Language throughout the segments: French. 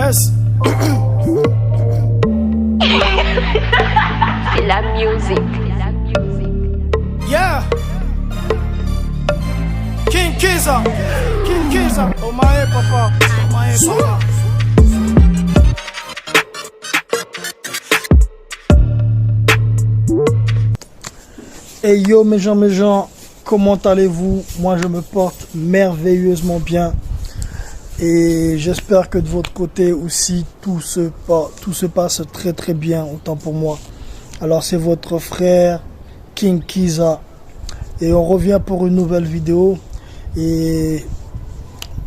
Yes. C'est la musique. Yeah. King Kiza. King Kiza. Omae papa. Omae papa. Hey yo mes gens, comment allez-vous? Moi je me porte merveilleusement bien. Et j'espère que de votre côté aussi tout se passe très très bien, autant pour moi. Alors c'est votre frère King Kiza et on revient pour une nouvelle vidéo. Et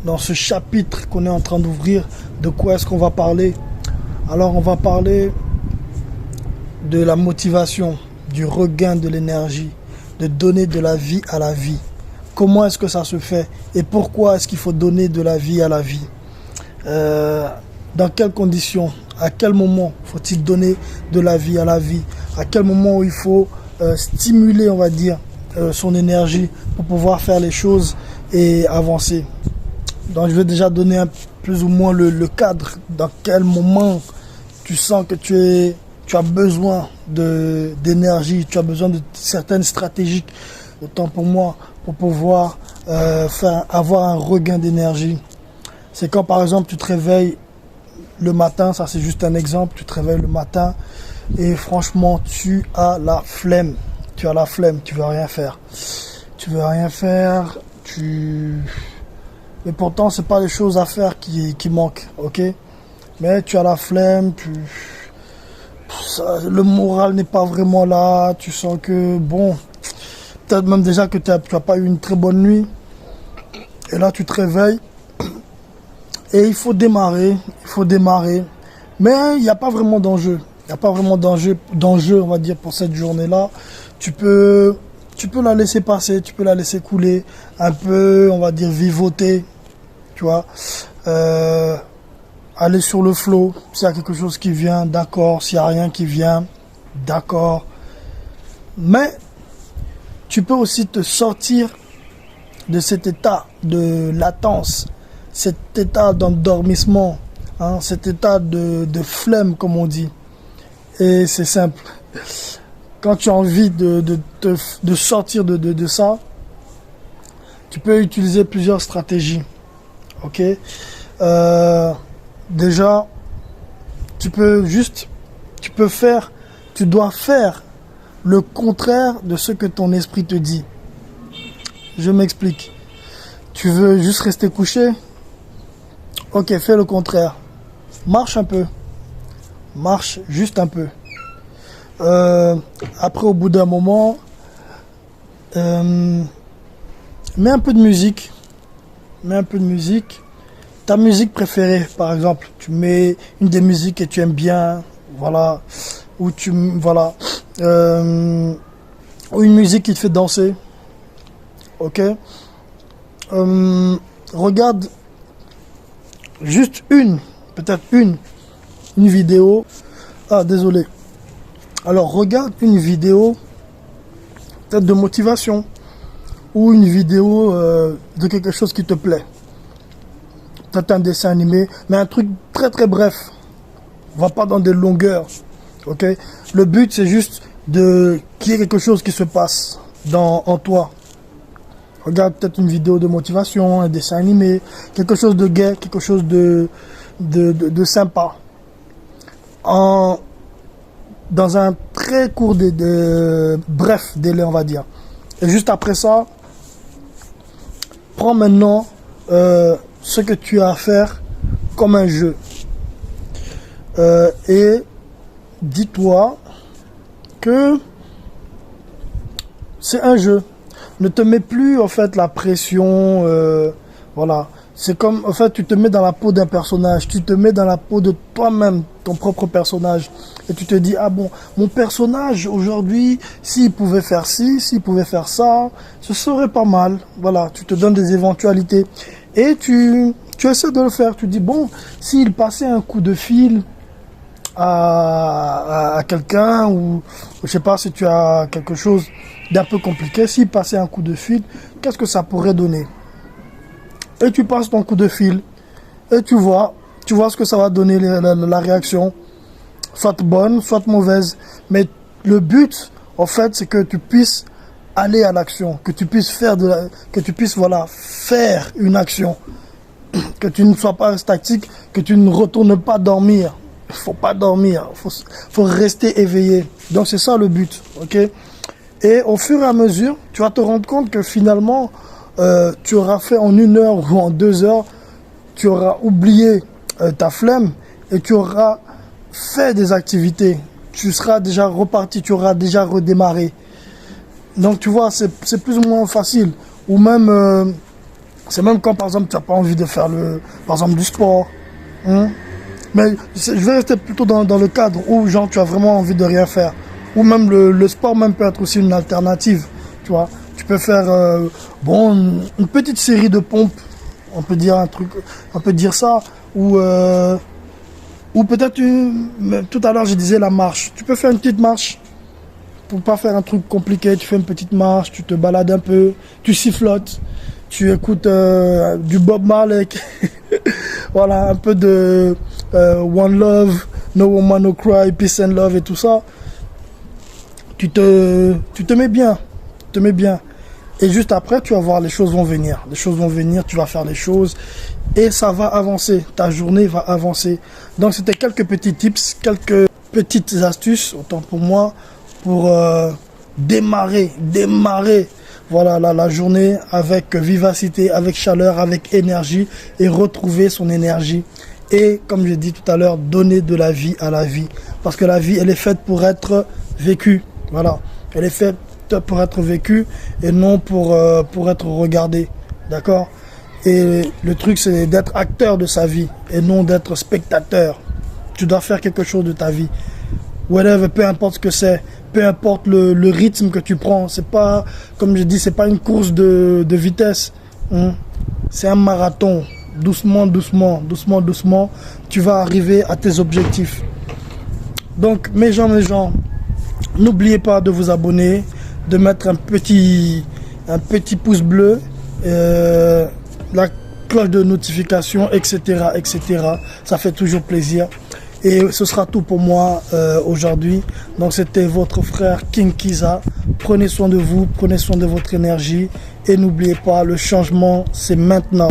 dans ce chapitre qu'on est en train d'ouvrir, de quoi est-ce qu'on va parler? Alors on va parler de la motivation, du regain de l'énergie, de donner de la vie à la vie. Comment est-ce que ça se fait et pourquoi est-ce qu'il faut donner de la vie à la vie? Dans quelles conditions? À quel moment faut-il donner de la vie à la vie? À quel moment il faut stimuler, on va dire, son énergie pour pouvoir faire les choses et avancer? Donc je vais déjà donner plus ou moins le cadre. Dans quel moment tu sens que tu as besoin d'énergie, tu as besoin de certaines stratégies, autant pour moi, pour pouvoir avoir un regain d'énergie. C'est quand par exemple tu te réveilles le matin, ça c'est juste un exemple, tu te réveilles le matin et franchement tu as la flemme, tu veux rien faire. Mais pourtant c'est pas les choses à faire qui manquent, ok? Mais tu as la flemme, le moral n'est pas vraiment là, tu sens que bon, peut-être même déjà que tu n'as pas eu une très bonne nuit. Et là, tu te réveilles. Et il faut démarrer. Mais il n'y a pas vraiment d'enjeu. Il n'y a pas vraiment d'enjeu, on va dire, pour cette journée-là. Tu peux la laisser passer, tu peux la laisser couler. Un peu, on va dire, vivoter. Tu vois. Aller sur le flow. S'il y a quelque chose qui vient, d'accord. S'il n'y a rien qui vient, d'accord. Mais tu peux aussi te sortir de cet état de latence, cet état d'endormissement, hein, cet état de flemme comme on dit. Et c'est simple. Quand tu as envie de sortir de ça, tu peux utiliser plusieurs stratégies. Ok. Déjà, tu dois faire le contraire de ce que ton esprit te dit. Je m'explique. Tu veux juste rester couché? Ok, fais le contraire. Marche un peu. Marche juste un peu. Après, au bout d'un moment, mets un peu de musique. Ta musique préférée, par exemple. Tu mets une des musiques que tu aimes bien. Voilà. Ou une musique qui te fait danser. Ok. Regarde juste peut-être une vidéo. Ah, désolé. Alors, regarde une vidéo peut-être de motivation ou une vidéo de quelque chose qui te plaît. Peut-être un dessin animé, mais un truc très très bref. Va pas dans des longueurs. Ok. Le but, c'est juste qu'il y ait quelque chose qui se passe en toi. Regarde peut-être une vidéo de motivation, un dessin animé, quelque chose de gai, quelque chose de sympa. Dans un très court bref délai, on va dire. Et juste après ça, prends maintenant ce que tu as à faire comme un jeu. Et dis-toi que c'est un jeu. Ne te mets plus en fait la pression, voilà. C'est comme en fait tu te mets dans la peau d'un personnage, tu te mets dans la peau de toi-même, ton propre personnage, et tu te dis ah bon, mon personnage aujourd'hui, s'il pouvait faire ci, s'il pouvait faire ça, ce serait pas mal. Voilà, tu te donnes des éventualités et tu essaies de le faire. Tu dis bon, s'il passait un coup de fil à quelqu'un, ou je sais pas si tu as quelque chose d'un peu compliqué, s'il passait un coup de fil, qu'est-ce que ça pourrait donner? Et tu passes ton coup de fil et tu vois tu vois ce que ça va donner la réaction, soit bonne, soit mauvaise. Mais le but, en fait, c'est que tu puisses aller à l'action, que tu puisses faire voilà, faire une action, que tu ne sois pas statique, que tu ne retournes pas dormir. Il faut pas dormir, faut rester éveillé. Donc c'est ça le but, ok? Et au fur et à mesure, tu vas te rendre compte que finalement, tu auras fait en 1 heure ou en 2 heures, tu auras oublié ta flemme et tu auras fait des activités. Tu seras déjà reparti, tu auras déjà redémarré. Donc tu vois, c'est plus ou moins facile. Ou même, c'est même quand par exemple tu n'as pas envie de faire par exemple du sport. Hein? Mais je vais rester plutôt dans le cadre où genre tu as vraiment envie de rien faire. Ou même le sport même peut être aussi une alternative. Tu vois, tu peux faire une petite série de pompes. On peut dire on peut dire ça. Ou peut-être tout à l'heure je disais la marche. Tu peux faire une petite marche. Pour pas faire un truc compliqué, tu fais une petite marche, tu te balades un peu, tu sifflotes, tu écoutes du Bob Marley, voilà, un peu de One Love, No Woman No Cry, Peace and Love et tout ça. Tu te mets bien, Et juste après, tu vas voir, les choses vont venir. Les choses vont venir, tu vas faire les choses et ça va avancer. Ta journée va avancer. Donc c'était quelques petits tips, quelques petites astuces, autant pour moi, pour démarrer voilà la journée avec vivacité, avec chaleur, avec énergie et retrouver son énergie. Et comme j'ai dit tout à l'heure, donner de la vie à la vie. Parce que la vie, elle est faite pour être vécue. Voilà. Elle est faite pour être vécue et non pour être regardée. D'accord? Et le truc, c'est d'être acteur de sa vie et non d'être spectateur. Tu dois faire quelque chose de ta vie. Whatever, peu importe ce que c'est, peu importe le rythme que tu prends, c'est pas, comme je dis, c'est pas une course de vitesse, hein. C'est un marathon, doucement, tu vas arriver à tes objectifs. Donc, mes gens, n'oubliez pas de vous abonner, de mettre un petit pouce bleu, la cloche de notification, etc., ça fait toujours plaisir. Et ce sera tout pour moi aujourd'hui. Donc c'était votre frère King Kiza. Prenez soin de vous, prenez soin de votre énergie. Et n'oubliez pas, le changement, c'est maintenant.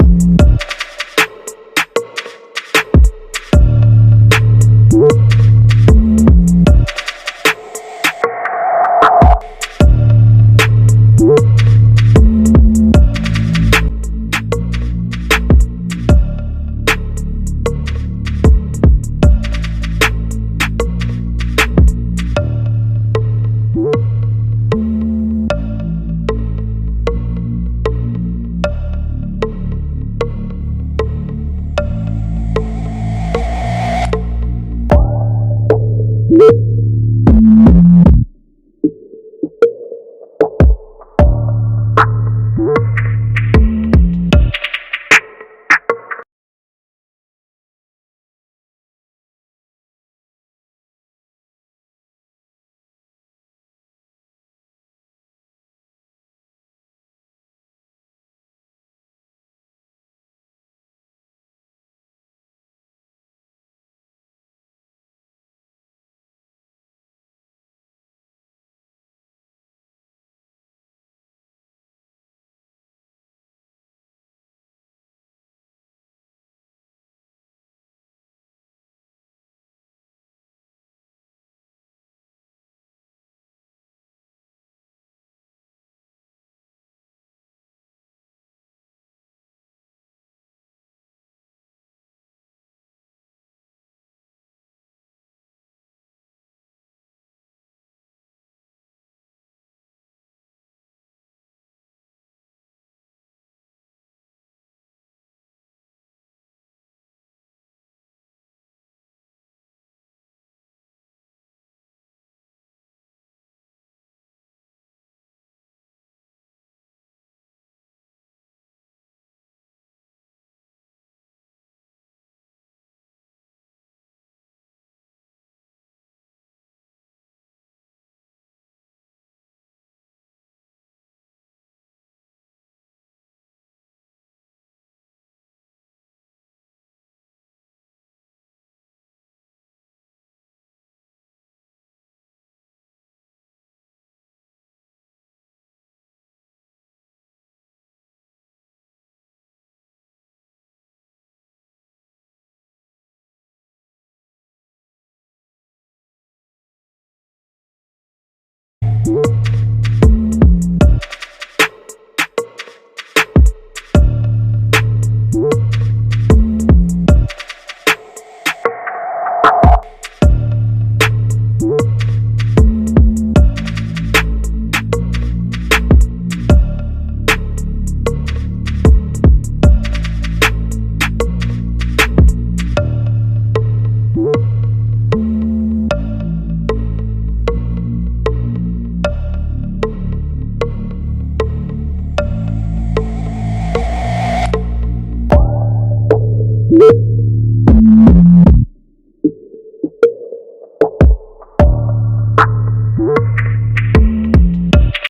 You